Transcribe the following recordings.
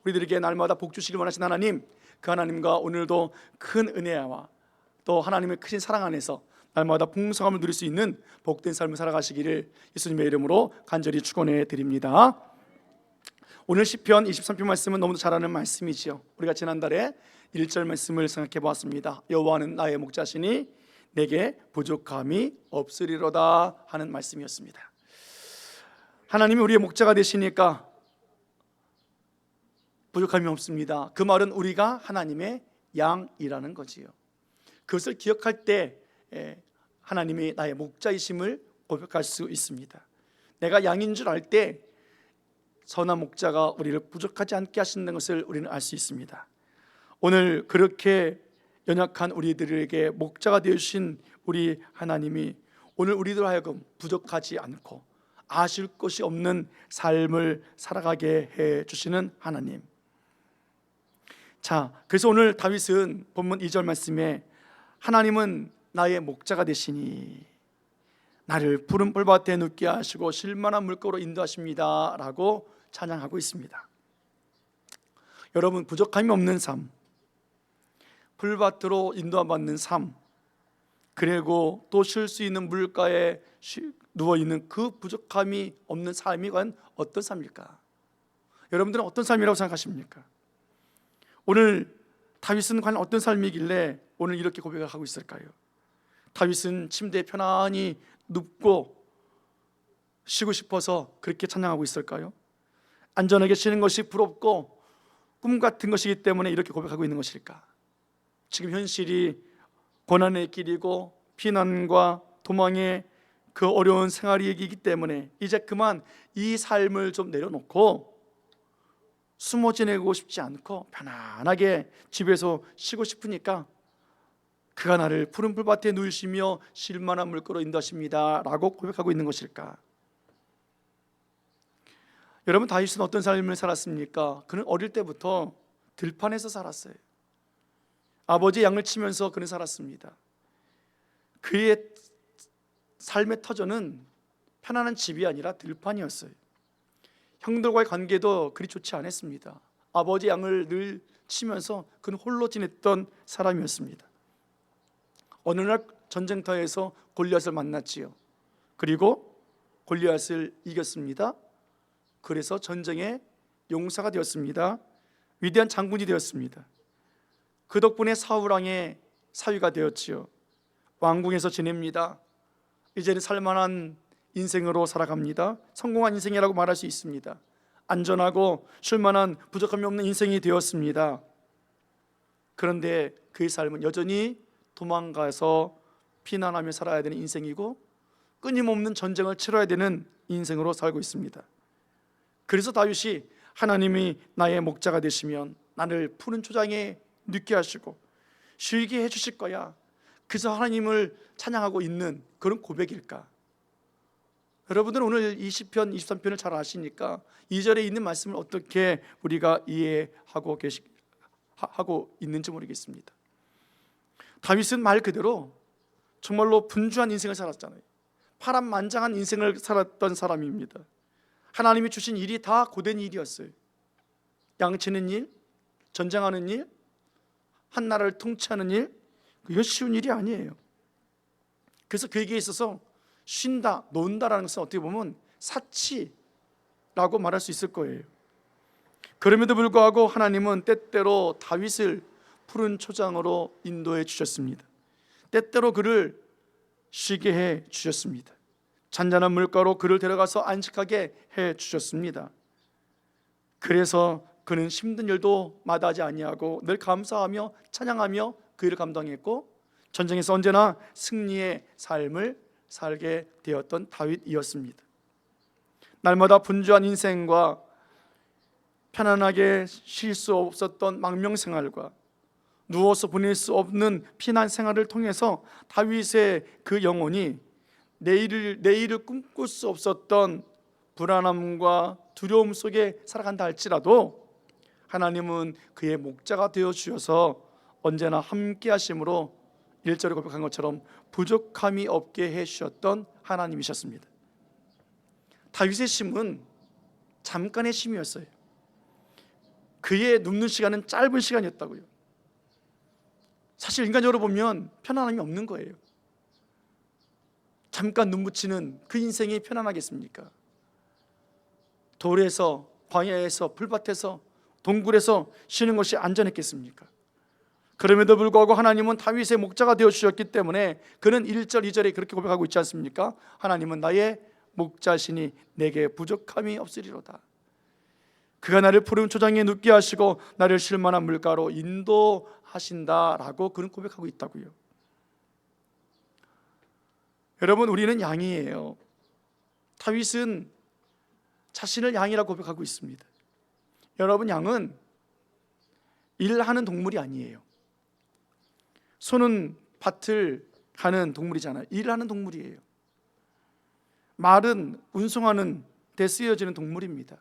우리들에게 날마다 복 주시길 원하신 하나님, 그 하나님과 오늘도 큰 은혜와 또 하나님의 크신 사랑 안에서 날마다 풍성함을 누릴 수 있는 복된 삶을 살아가시기를 예수님의 이름으로 간절히 축원해 드립니다. 오늘 시편 23편 말씀은 너무도 잘 아는 말씀이지요. 우리가 지난달에 1절 말씀을 생각해 보았습니다. 여호와는 나의 목자시니 내게 부족함이 없으리로다 하는 말씀이었습니다. 하나님이 우리의 목자가 되시니까 부족함이 없습니다. 그 말은 우리가 하나님의 양이라는 거지요. 그것을 기억할 때 하나님이 나의 목자이심을 고백할 수 있습니다. 내가 양인 줄 알 때 선한 목자가 우리를 부족하지 않게 하시는 것을 우리는 알 수 있습니다. 오늘 그렇게 연약한 우리들에게 목자가 되어주신 우리 하나님이 오늘 우리들 하여금 부족하지 않고 아쉬울 것이 없는 삶을 살아가게 해주시는 하나님. 자, 그래서 오늘 다윗은 본문 2절 말씀에 하나님은 나의 목자가 되시니 나를 푸른 풀밭에 눕게 하시고 쉴만한 물가로 인도하십니다 라고 찬양하고 있습니다. 여러분, 부족함이 없는 삶, 풀밭으로 인도받는 삶, 그리고 또 쉴 수 있는 물가에 누워있는 그 부족함이 없는 삶이 과연 어떤 삶일까? 여러분들은 어떤 삶이라고 생각하십니까? 오늘 다윗은 과연 어떤 삶이길래 오늘 이렇게 고백을 하고 있을까요? 다윗은 침대에 편안히 눕고 쉬고 싶어서 그렇게 찬양하고 있을까요? 안전하게 쉬는 것이 부럽고 꿈 같은 것이기 때문에 이렇게 고백하고 있는 것일까? 지금 현실이 고난의 길이고 피난과 도망의 그 어려운 생활이기 때문에 이제 그만 이 삶을 좀 내려놓고 숨어 지내고 싶지 않고 편안하게 집에서 쉬고 싶으니까 그가 나를 푸른 풀밭에 누이시며 쉴만한 물가로 인도하십니다 라고 고백하고 있는 것일까? 여러분, 다윗은 어떤 삶을 살았습니까? 그는 어릴 때부터 들판에서 살았어요. 아버지의 양을 치면서 그는 살았습니다. 그의 삶의 터전은 편안한 집이 아니라 들판이었어요. 형들과의 관계도 그리 좋지 않았습니다. 아버지 양을 늘 치면서 그는 홀로 지냈던 사람이었습니다. 어느 날 전쟁터에서 골리앗을 만났지요. 그리고 골리앗을 이겼습니다. 그래서 전쟁의 용사가 되었습니다. 위대한 장군이 되었습니다. 그 덕분에 사울왕의 사위가 되었지요. 왕궁에서 지냅니다. 이제는 살만한 인생으로 살아갑니다. 성공한 인생이라고 말할 수 있습니다. 안전하고 쉴만한 부족함이 없는 인생이 되었습니다. 그런데 그의 삶은 여전히 도망가서 피난하며 살아야 되는 인생이고 끊임없는 전쟁을 치러야 되는 인생으로 살고 있습니다. 그래서 다윗이 하나님이 나의 목자가 되시면 나를 푸른 초장에 눕게 하시고 쉬게 해주실 거야, 그래서 하나님을 찬양하고 있는 그런 고백일까? 여러분들은 오늘 이 시편 23편을 잘 아시니까 2절에 있는 말씀을 어떻게 우리가 이해하고 하고 있는지 모르겠습니다. 다윗은 말 그대로 정말로 분주한 인생을 살았잖아요. 파란만장한 인생을 살았던 사람입니다. 하나님이 주신 일이 다 고된 일이었어요. 양치는 일, 전쟁하는 일, 한 나라를 통치하는 일, 이건 쉬운 일이 아니에요. 그래서 그에게 있어서 쉰다, 논다라는 것은 어떻게 보면 사치라고 말할 수 있을 거예요. 그럼에도 불구하고 하나님은 때때로 다윗을 푸른 초장으로 인도해 주셨습니다. 때때로 그를 쉬게 해 주셨습니다. 잔잔한 물가로 그를 데려가서 안식하게 해 주셨습니다. 그래서 그는 힘든 일도 마다하지 아니하고 늘 감사하며 찬양하며 그 일을 감당했고 전쟁에서 언제나 승리의 삶을 살게 되었던 다윗이었습니다. 날마다 분주한 인생과 편안하게 쉴 수 없었던 망명생활과 누워서 보낼 수 없는 피난 생활을 통해서 다윗의 그 영혼이 내일을 꿈꿀 수 없었던 불안함과 두려움 속에 살아간다 할지라도 하나님은 그의 목자가 되어 주셔서 언제나 함께 하심으로 1절에 고백한 것처럼 부족함이 없게 해 주셨던 하나님이셨습니다. 다윗의 쉼은 잠깐의 쉼이었어요. 그의 눕는 시간은 짧은 시간이었다고요. 사실 인간적으로 보면 편안함이 없는 거예요. 잠깐 눈 붙이는 그 인생이 편안하겠습니까? 돌에서, 광야에서, 풀밭에서, 동굴에서 쉬는 것이 안전했겠습니까? 그럼에도 불구하고 하나님은 다윗의 목자가 되어주셨기 때문에 그는 1절 2절에 그렇게 고백하고 있지 않습니까? 하나님은 나의 목자시니 내게 부족함이 없으리로다. 그가 나를 푸른 초장에 눕게 하시고 나를 쉴 만한 물가로 인도하신다라고 그는 고백하고 있다고요. 여러분, 우리는 양이에요. 다윗은 자신을 양이라고 고백하고 있습니다. 여러분, 양은 일하는 동물이 아니에요. 소는 밭을 가는 동물이잖아요. 일하는 동물이에요. 말은 운송하는 데 쓰여지는 동물입니다.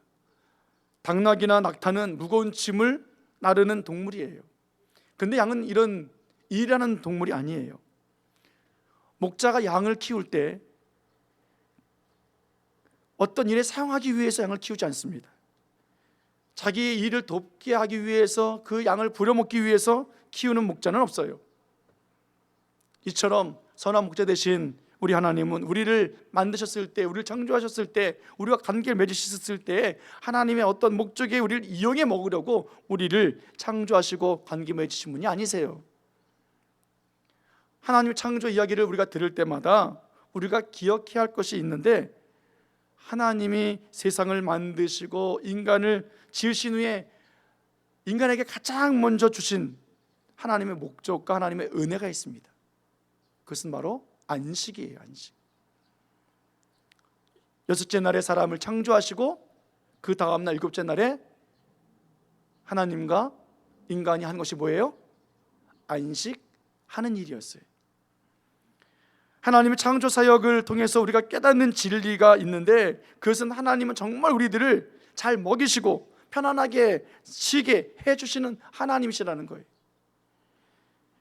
당나귀나 낙타는 무거운 짐을 나르는 동물이에요. 그런데 양은 이런 일하는 동물이 아니에요. 목자가 양을 키울 때 어떤 일에 사용하기 위해서 양을 키우지 않습니다. 자기의 일을 돕게 하기 위해서, 그 양을 부려먹기 위해서 키우는 목자는 없어요. 이처럼 선한 목자 되신 우리 하나님은 우리를 만드셨을 때, 우리를 창조하셨을 때, 우리와 관계를 맺으셨을 때 하나님의 어떤 목적에 우리를 이용해 먹으려고 우리를 창조하시고 관계 맺으신 분이 아니세요. 하나님의 창조 이야기를 우리가 들을 때마다 우리가 기억해야 할 것이 있는데, 하나님이 세상을 만드시고 인간을 지으신 후에 인간에게 가장 먼저 주신 하나님의 목적과 하나님의 은혜가 있습니다. 그것은 바로 안식이에요. 안식. 여섯째 날에 사람을 창조하시고 그 다음 날 일곱째 날에 하나님과 인간이 한 것이 뭐예요? 안식하는 일이었어요. 하나님의 창조 사역을 통해서 우리가 깨닫는 진리가 있는데, 그것은 하나님은 정말 우리들을 잘 먹이시고 편안하게 쉬게 해주시는 하나님이시라는 거예요.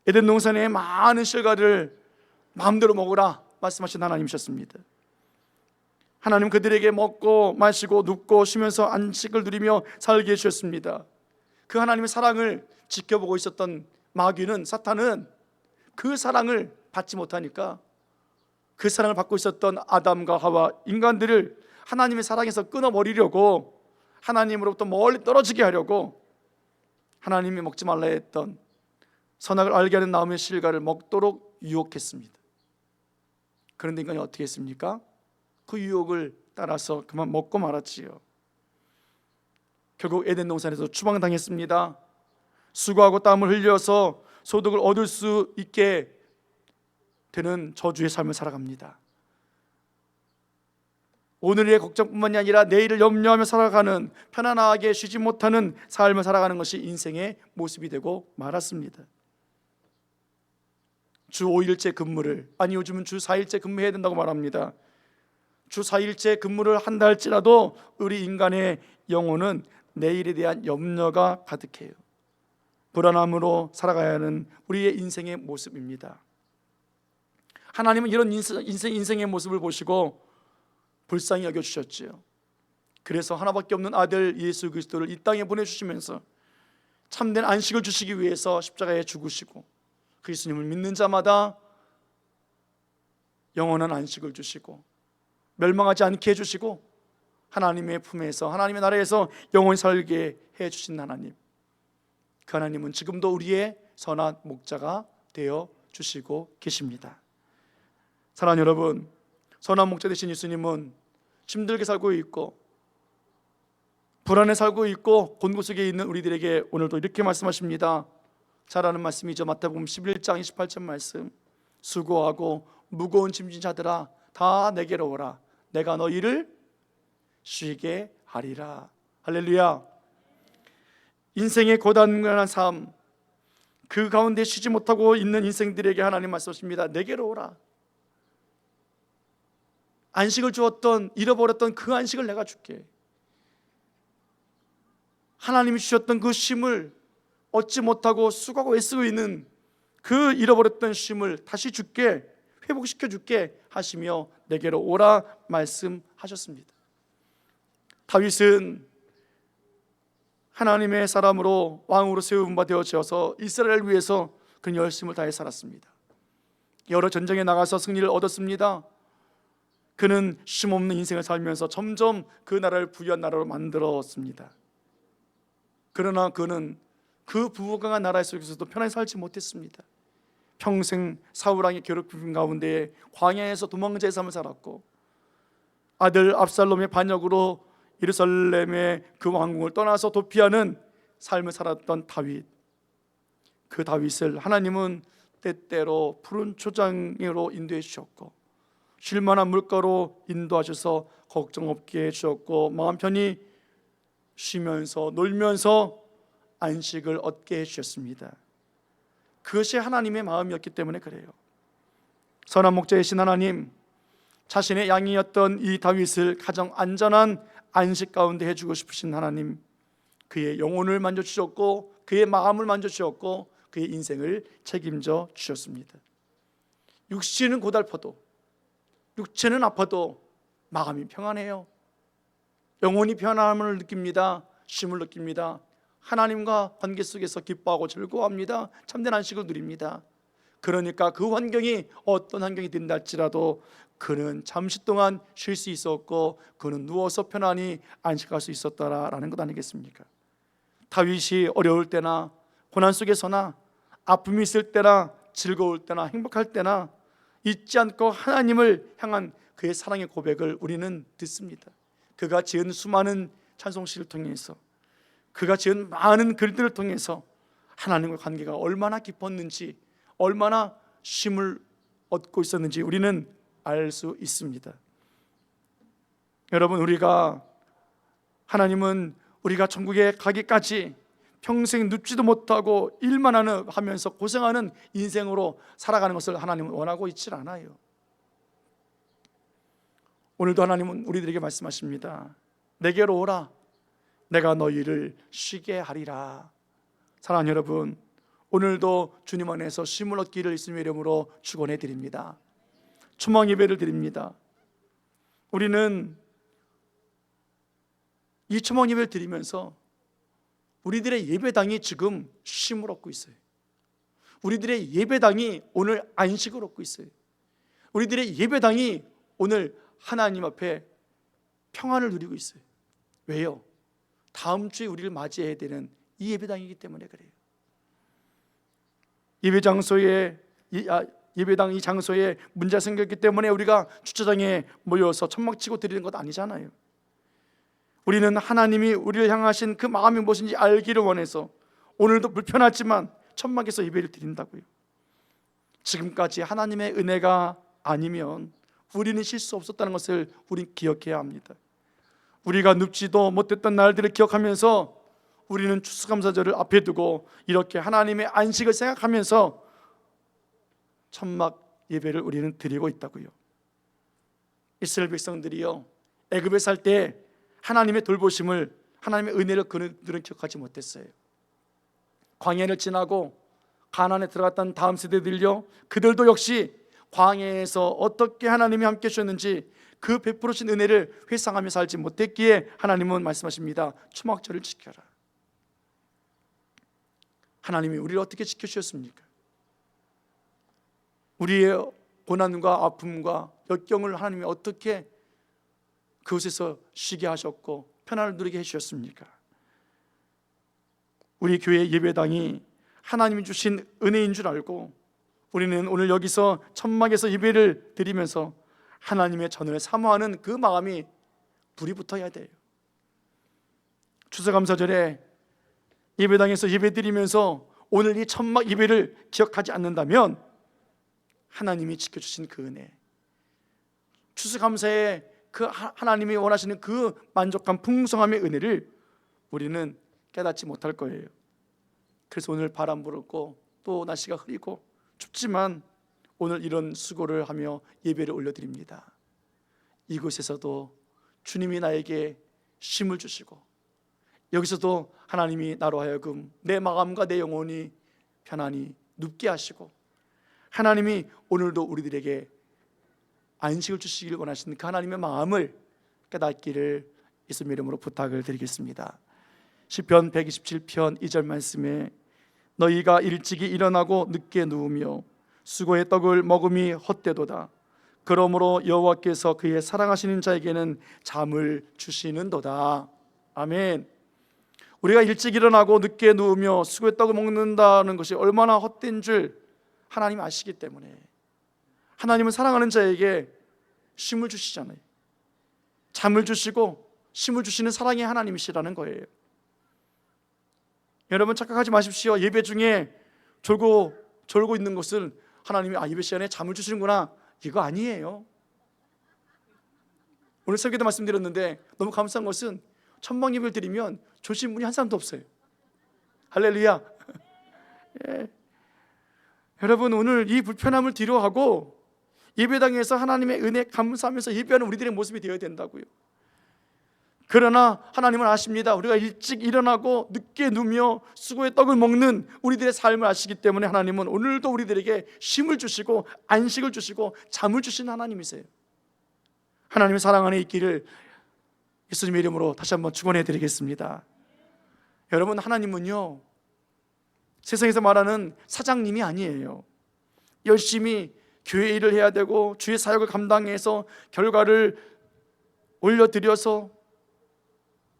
에덴 동산의 많은 실과를 마음대로 먹으라 말씀하신 하나님이셨습니다. 하나님 그들에게 먹고 마시고 눕고 쉬면서 안식을 누리며 살게 해주셨습니다. 그 하나님의 사랑을 지켜보고 있었던 마귀는, 사탄은 그 사랑을 받지 못하니까 그 사랑을 받고 있었던 아담과 하와, 인간들을 하나님의 사랑에서 끊어버리려고, 하나님으로부터 멀리 떨어지게 하려고 하나님이 먹지 말라 했던 선악을 알게 하는 나무의 실과를 먹도록 유혹했습니다. 그런데 인간이 어떻게 했습니까? 그 유혹을 따라서 그만 먹고 말았지요. 결국 에덴 동산에서 추방당했습니다. 수고하고 땀을 흘려서 소득을 얻을 수 있게 되는 저주의 삶을 살아갑니다. 오늘의 걱정뿐만이 아니라 내일을 염려하며 살아가는, 편안하게 쉬지 못하는 삶을 살아가는 것이 인생의 모습이 되고 말았습니다. 주 5일째 근무를, 아니 요즘은 주 4일째 근무해야 된다고 말합니다. 주 4일째 근무를 한다 할지라도 우리 인간의 영혼은 내일에 대한 염려가 가득해요. 불안함으로 살아가야 하는 우리의 인생의 모습입니다. 하나님은 이런 인생의 모습을 보시고 불쌍히 여겨주셨지요. 그래서 하나밖에 없는 아들 예수 그리스도를 이 땅에 보내주시면서 참된 안식을 주시기 위해서 십자가에 죽으시고, 그 예수님을 믿는 자마다 영원한 안식을 주시고 멸망하지 않게 해주시고 하나님의 품에서, 하나님의 나라에서 영원히 살게 해주신 하나님, 그 하나님은 지금도 우리의 선한 목자가 되어 주시고 계십니다. 사랑하는 여러분, 선한 목자 되신 예수님은 힘들게 살고 있고 불안해 살고 있고 곤고 속에 있는 우리들에게 오늘도 이렇게 말씀하십니다. 잘 아는 말씀이죠. 마태복음 11장 28절 말씀, 수고하고 무거운 짐진 자들아 다 내게로 오라, 내가 너희를 쉬게 하리라. 할렐루야. 인생의 고단한 삶, 그 가운데 쉬지 못하고 있는 인생들에게 하나님 말씀하십니다. 내게로 오라. 안식을 주었던, 잃어버렸던 그 안식을 내가 줄게. 하나님이 주셨던 그 쉼을 얻지 못하고 수고하고 애쓰고 있는 그 잃어버렸던 쉼을 다시 줄게, 회복시켜 줄게 하시며 내게로 오라 말씀하셨습니다. 다윗은 하나님의 사람으로 왕으로 세운 바 되어져서 이스라엘을 위해서 그는 열심을 다해 살았습니다. 여러 전쟁에 나가서 승리를 얻었습니다. 그는 쉼없는 인생을 살면서 점점 그 나라를 부유한 나라로 만들었습니다. 그러나 그는 그 부강한 나라 속에서도 편하게 살지 못했습니다. 평생 사울왕의 괴롭힘 가운데 광야에서 도망자의 삶을 살았고, 아들 압살롬의 반역으로 예루살렘의 그 왕궁을 떠나서 도피하는 삶을 살았던 다윗, 그 다윗을 하나님은 때때로 푸른 초장으로 인도해 주셨고, 쉴만한 물가로 인도하셔서 걱정 없게 해주셨고, 마음 편히 쉬면서 놀면서 안식을 얻게 해주셨습니다. 그것이 하나님의 마음이었기 때문에 그래요. 선한 목자이신 하나님, 자신의 양이었던 이 다윗을 가장 안전한 안식 가운데 해주고 싶으신 하나님, 그의 영혼을 만져주셨고 그의 마음을 만져주셨고 그의 인생을 책임져 주셨습니다. 육신은 고달퍼도, 육체는 아파도 마음이 평안해요. 영혼이 편안함을 느낍니다. 쉼을 느낍니다. 하나님과 관계 속에서 기뻐하고 즐거워합니다. 참된 안식을 누립니다. 그러니까 그 환경이 어떤 환경이 된다 할지라도 그는 잠시 동안 쉴 수 있었고 그는 누워서 편안히 안식할 수 있었다라는 것 아니겠습니까? 다윗이 어려울 때나 고난 속에서나 아픔이 있을 때나 즐거울 때나 행복할 때나 잊지 않고 하나님을 향한 그의 사랑의 고백을 우리는 듣습니다. 그가 지은 수많은 찬송시를 통해서, 그가 지은 많은 글들을 통해서 하나님과 관계가 얼마나 깊었는지, 얼마나 쉼을 얻고 있었는지 우리는 알 수 있습니다. 여러분, 하나님은 우리가 천국에 가기까지 평생 눕지도 못하고 일만 하면서 고생하는 인생으로 살아가는 것을 하나님은 원하고 있질 않아요. 오늘도 하나님은 우리들에게 말씀하십니다. 내게로 오라, 내가 너희를 쉬게 하리라. 사랑하는 여러분, 오늘도 주님 안에서 쉼을 얻기를 예수님의 이름으로 축원해 드립니다. 초막 예배를 드립니다. 우리는 이 초막 예배를 드리면서 우리들의 예배당이 지금 쉼을 얻고 있어요. 우리들의 예배당이 오늘 안식을 얻고 있어요. 우리들의 예배당이 오늘 하나님 앞에 평안을 누리고 있어요. 왜요? 다음 주에 우리를 맞이해야 되는 이 예배당이기 때문에 그래요. 예배당 이 장소에 문제가 생겼기 때문에 우리가 주차장에 모여서 천막치고 드리는 것 아니잖아요. 우리는 하나님이 우리를 향하신 그 마음이 무엇인지 알기를 원해서 오늘도 불편하지만 천막에서 예배를 드린다고요. 지금까지 하나님의 은혜가 아니면 우리는 쉴 수 없었다는 것을 우린 기억해야 합니다. 우리가 눕지도 못했던 날들을 기억하면서 우리는 추수감사절을 앞에 두고 이렇게 하나님의 안식을 생각하면서 천막 예배를 우리는 드리고 있다고요. 이스라엘 백성들이요, 애굽에 살 때 하나님의 돌보심을, 하나님의 은혜를 그들은 기억하지 못했어요. 광야를 지나고 가나안에 들어갔던 다음 세대들요, 그들도 역시 광야에서 어떻게 하나님이 함께 하셨는지 그 베풀으신 은혜를 회상하며 살지 못했기에 하나님은 말씀하십니다. 초막절을 지켜라. 하나님이 우리를 어떻게 지켜주셨습니까? 우리의 고난과 아픔과 역경을 하나님이 어떻게 그곳에서 쉬게 하셨고 편안을 누리게 해주셨습니까? 우리 교회 예배당이 하나님이 주신 은혜인 줄 알고 우리는 오늘 여기서 천막에서 예배를 드리면서 하나님의 전을 사모하는 그 마음이 불이 붙어야 돼요. 추수감사절에 예배당에서 예배 드리면서 오늘 이 천막 예배를 기억하지 않는다면 하나님이 지켜주신 그 은혜, 추수감사의 그 하나님이 원하시는 그 만족한 풍성함의 은혜를 우리는 깨닫지 못할 거예요. 그래서 오늘 바람 불었고 또 날씨가 흐리고 춥지만 오늘 이런 수고를 하며 예배를 올려드립니다. 이곳에서도 주님이 나에게 쉼을 주시고 여기서도 하나님이 나로 하여금 내 마음과 내 영혼이 편안히 눕게 하시고 하나님이 오늘도 우리들에게 안식을 주시길 원하시는 그 하나님의 마음을 깨닫기를 예수님의 이름으로 부탁을 드리겠습니다. 시편 127편 2절 말씀에 너희가 일찍이 일어나고 늦게 누우며 수고의 떡을 먹음이 헛되도다. 그러므로 여호와께서 그의 사랑하시는 자에게는 잠을 주시는도다. 아멘. 우리가 일찍 일어나고 늦게 누우며 수고의 떡을 먹는다는 것이 얼마나 헛된 줄 하나님 아시기 때문에 하나님은 사랑하는 자에게 쉼을 주시잖아요. 잠을 주시고 쉼을 주시는 사랑의 하나님이시라는 거예요. 여러분 착각하지 마십시오. 예배 중에 졸고 있는 것을 하나님이 예배 시간에 잠을 주시는구나, 이거 아니에요. 오늘 설교도 말씀드렸는데 너무 감사한 것은 천막 예배를 드리면 조신 분이 한 사람도 없어요. 할렐루야. 예. 여러분 오늘 이 불편함을 뒤로하고 예배당에서 하나님의 은혜 감사하면서 예배하는 우리들의 모습이 되어야 된다고요. 그러나 하나님은 아십니다. 우리가 일찍 일어나고 늦게 누우며 수고의 떡을 먹는 우리들의 삶을 아시기 때문에 하나님은 오늘도 우리들에게 쉼을 주시고 안식을 주시고 잠을 주신 하나님이세요. 하나님의 사랑 안에 있기를 예수님의 이름으로 다시 한번 축원해 드리겠습니다. 여러분 하나님은요 세상에서 말하는 사장님이 아니에요. 열심히 교회 일을 해야 되고 주의 사역을 감당해서 결과를 올려드려서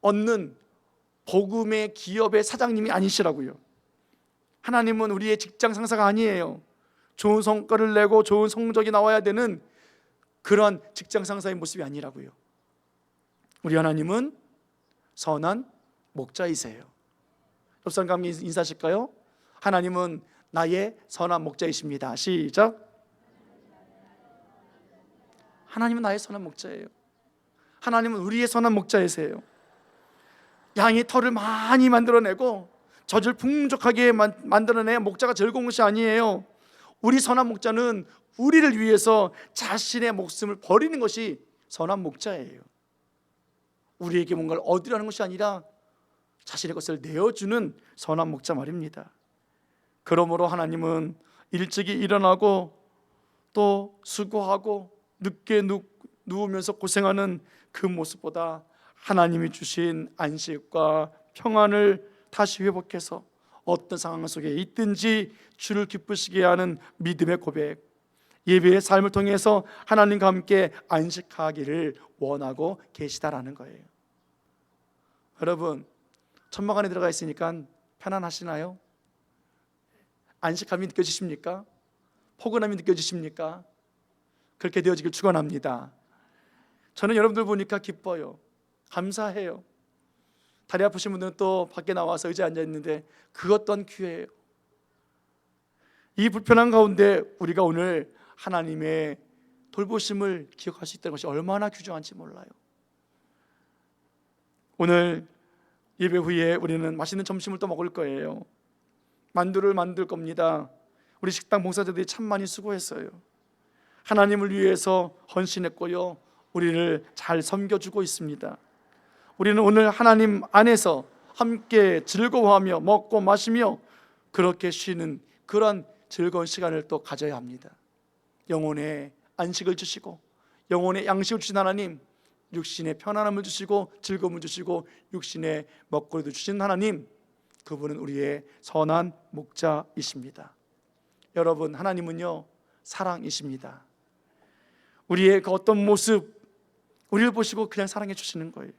얻는 복음의 기업의 사장님이 아니시라고요. 하나님은 우리의 직장 상사가 아니에요. 좋은 성과를 내고 좋은 성적이 나와야 되는 그런 직장 상사의 모습이 아니라고요. 우리 하나님은 선한 목자이세요. 옆 사람과 인사하실까요? 하나님은 나의 선한 목자이십니다. 시작. 하나님은 나의 선한 목자예요. 하나님은 우리의 선한 목자이세요. 양이 털을 많이 만들어내고 젖을 풍족하게 만들어내 목자가 즐거운 것이 아니에요. 우리 선한 목자는 우리를 위해서 자신의 목숨을 버리는 것이 선한 목자예요. 우리에게 뭔가를 얻으려는 것이 아니라 자신의 것을 내어주는 선한 목자 말입니다. 그러므로 하나님은 일찍이 일어나고 또 수고하고 늦게 누우면서 고생하는 그 모습보다 하나님이 주신 안식과 평안을 다시 회복해서 어떤 상황 속에 있든지 주를 기쁘시게 하는 믿음의 고백, 예배의 삶을 통해서 하나님과 함께 안식하기를 원하고 계시다라는 거예요. 여러분 천막 안에 들어가 있으니까 편안하시나요? 안식함이 느껴지십니까? 포근함이 느껴지십니까? 그렇게 되어지길 축원합니다. 저는 여러분들 보니까 기뻐요. 감사해요. 다리 아프신 분들은 또 밖에 나와서 의자에 앉아 있는데 그것 또한 귀해요. 이 불편한 가운데 우리가 오늘 하나님의 돌보심을 기억할 수 있다는 것이 얼마나 귀중한지 몰라요. 오늘 예배 후에 우리는 맛있는 점심을 또 먹을 거예요. 만두를 만들 겁니다. 우리 식당 봉사자들이 참 많이 수고했어요. 하나님을 위해서 헌신했고요, 우리를 잘 섬겨주고 있습니다. 우리는 오늘 하나님 안에서 함께 즐거워하며 먹고 마시며 그렇게 쉬는 그런 즐거운 시간을 또 가져야 합니다. 영혼의 안식을 주시고 영혼의 양식을 주신 하나님, 육신의 편안함을 주시고 즐거움을 주시고 육신의 먹거리도 주신 하나님, 그분은 우리의 선한 목자이십니다. 여러분 하나님은요 사랑이십니다. 우리의 그 어떤 모습, 우리를 보시고 그냥 사랑해 주시는 거예요.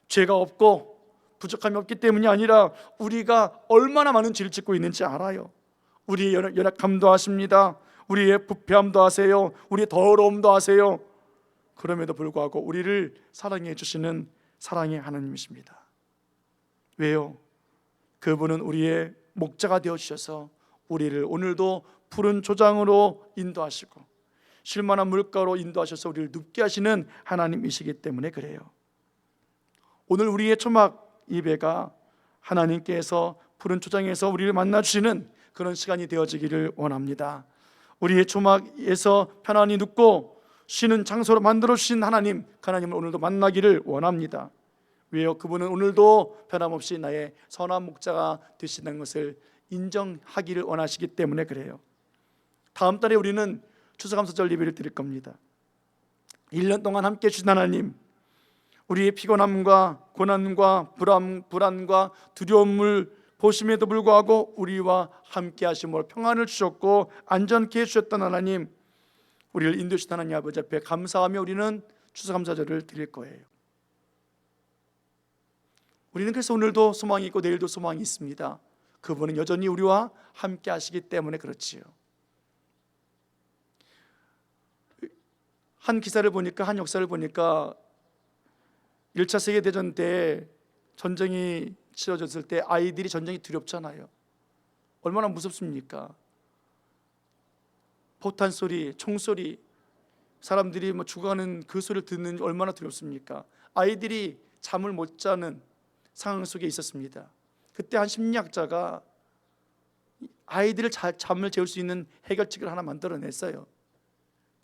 죄가 없고 부족함이 없기 때문이 아니라 우리가 얼마나 많은 죄를 짓고 있는지 알아요. 우리의 연약함도 아십니다. 우리의 부패함도 아세요. 우리의 더러움도 아세요. 그럼에도 불구하고 우리를 사랑해 주시는 사랑의 하나님이십니다. 왜요? 그분은 우리의 목자가 되어주셔서 우리를 오늘도 푸른 초장으로 인도하시고 쉴만한 물가로 인도하셔서 우리를 눕게 하시는 하나님이시기 때문에 그래요. 오늘 우리의 초막 예배가 하나님께서 푸른 초장에서 우리를 만나주시는 그런 시간이 되어지기를 원합니다. 우리의 초막에서 편안히 눕고 쉬는 장소로 만들어주신 하나님, 그 하나님을 오늘도 만나기를 원합니다. 왜요? 그분은 오늘도 변함없이 나의 선한 목자가 되신다는 것을 인정하기를 원하시기 때문에 그래요. 다음 달에 우리는 추수감사절 예배를 드릴 겁니다. 1년 동안 함께 해주신 하나님, 우리의 피곤함과 고난과 불안과 두려움을 보심에도 불구하고 우리와 함께 하심으로 평안을 주셨고 안전케 해주셨던 하나님, 우리를 인도하신 하나님 아버지 앞에 감사하며 우리는 추수감사절을 드릴 거예요. 우리는 그래서 오늘도 소망이 있고 내일도 소망이 있습니다. 그분은 여전히 우리와 함께 하시기 때문에 그렇지요. 한 기사를 보니까, 한 역사를 보니까 1차 세계대전 때 전쟁이 치러졌을 때 아이들이 전쟁이 두렵잖아요. 얼마나 무섭습니까? 포탄 소리, 총소리, 사람들이 죽어가는 그 소리를 듣는 얼마나 두렵습니까? 아이들이 잠을 못 자는 상황 속에 있었습니다. 그때 한 심리학자가 아이들을 잠을 재울 수 있는 해결책을 하나 만들어냈어요.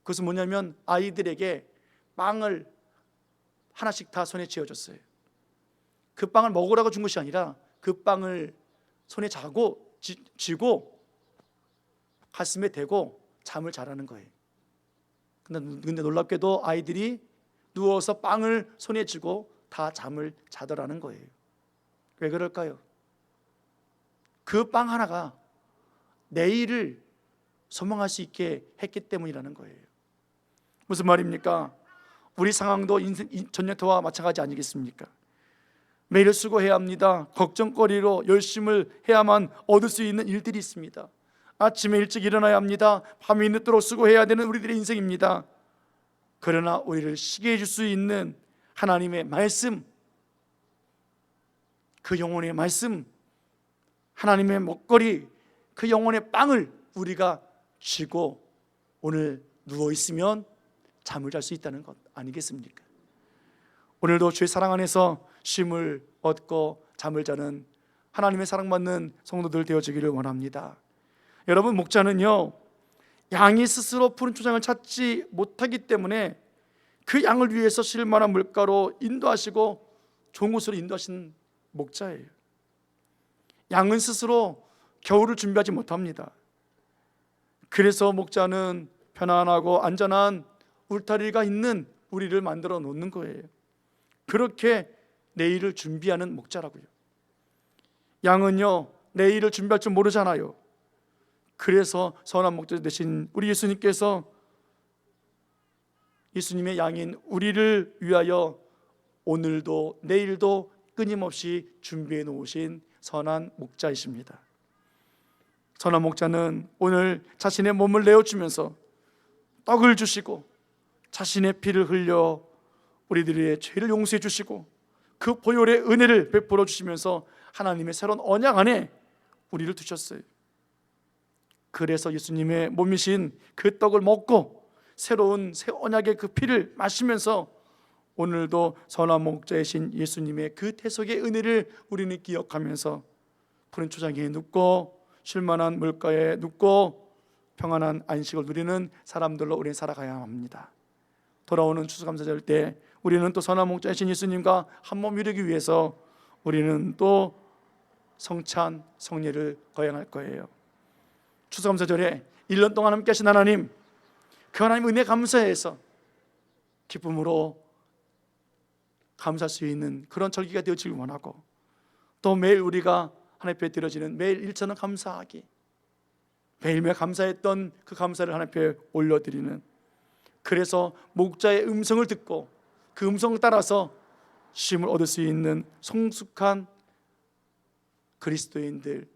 그것은 뭐냐면 아이들에게 빵을 하나씩 다 손에 쥐어줬어요. 그 빵을 먹으라고 준 것이 아니라 그 빵을 손에 쥐고 가슴에 대고 잠을 자라는 거예요. 근데 놀랍게도 아이들이 누워서 빵을 손에 쥐고 다 잠을 자더라는 거예요. 왜 그럴까요? 그 빵 하나가 내일을 소망할 수 있게 했기 때문이라는 거예요. 무슨 말입니까? 우리 상황도 전쟁터와 마찬가지 아니겠습니까? 매일 수고해야 합니다. 걱정거리로 열심을 해야만 얻을 수 있는 일들이 있습니다. 아침에 일찍 일어나야 합니다. 밤이 늦도록 수고해야 되는 우리들의 인생입니다. 그러나 우리를 쉬게 해줄 수 있는 하나님의 말씀, 그 영혼의 말씀, 하나님의 먹거리, 그 영혼의 빵을 우리가 쥐고 오늘 누워있으면 잠을 잘 수 있다는 것 아니겠습니까? 오늘도 주의 사랑 안에서 쉼을 얻고 잠을 자는 하나님의 사랑받는 성도들 되어지기를 원합니다. 여러분, 목자는요, 양이 스스로 푸른 초장을 찾지 못하기 때문에 그 양을 위해서 쉴만한 물가로 인도하시고 좋은 곳으로 인도하신 목자예요. 양은 스스로 겨울을 준비하지 못합니다. 그래서 목자는 편안하고 안전한 울타리가 있는 우리를 만들어 놓는 거예요. 그렇게 내일을 준비하는 목자라고요. 양은요, 내일을 준비할 줄 모르잖아요. 그래서 선한 목자 되신 우리 예수님께서 예수님의 양인 우리를 위하여 오늘도 내일도 끊임없이 준비해 놓으신 선한 목자이십니다. 선한 목자는 오늘 자신의 몸을 내어주면서 떡을 주시고 자신의 피를 흘려 우리들의 죄를 용서해 주시고 그 보혈의 은혜를 베풀어 주시면서 하나님의 새로운 언약 안에 우리를 두셨어요. 그래서 예수님의 몸이신 그 떡을 먹고 새로운 새 언약의 그 피를 마시면서 오늘도 선한 목자이신 예수님의 그 태속의 은혜를 우리는 기억하면서 푸른 초장에 눕고 쉴만한 물가에 눕고 평안한 안식을 누리는 사람들로 우리는 살아가야 합니다. 돌아오는 추수감사절 때 우리는 또 선한 목자이신 예수님과 한 몸 이루기 위해서 우리는 또 성찬 성례를 거행할 거예요. 추수감사절에 1년 동안 함께 하신 하나님, 그 하나님 은혜 감사해서 기쁨으로 감사할 수 있는 그런 절기가 되어지길 원하고, 또 매일 우리가 하나님 앞에 드려지는 매일 일처는 감사하기, 매일매일 감사했던 그 감사를 하나님 앞에 올려드리는, 그래서 목자의 음성을 듣고 그 음성을 따라서 쉼을 얻을 수 있는 성숙한 그리스도인들,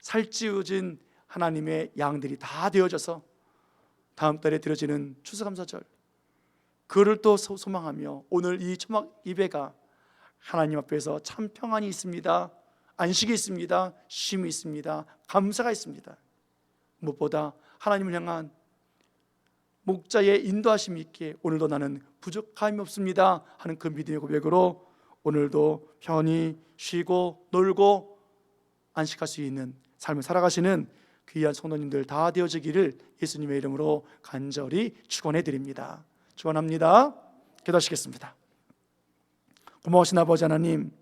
살찌우진 하나님의 양들이 다 되어져서 다음 달에 드려지는 추수감사절, 그를 또 소망하며 오늘 이 초막 예배가 하나님 앞에서 참 평안이 있습니다, 안식이 있습니다, 쉼이 있습니다, 감사가 있습니다. 무엇보다 하나님을 향한 목자의 인도하심이 있기에 오늘도 나는 부족함이 없습니다 하는 그 믿음의 고백으로 오늘도 편히 쉬고 놀고 안식할 수 있는 삶을 살아가시는 귀한 성도님들 다 되어지기를 예수님의 이름으로 간절히 축원해 드립니다. 축원합니다. 기도하시겠습니다. 고마우신 아버지 하나님,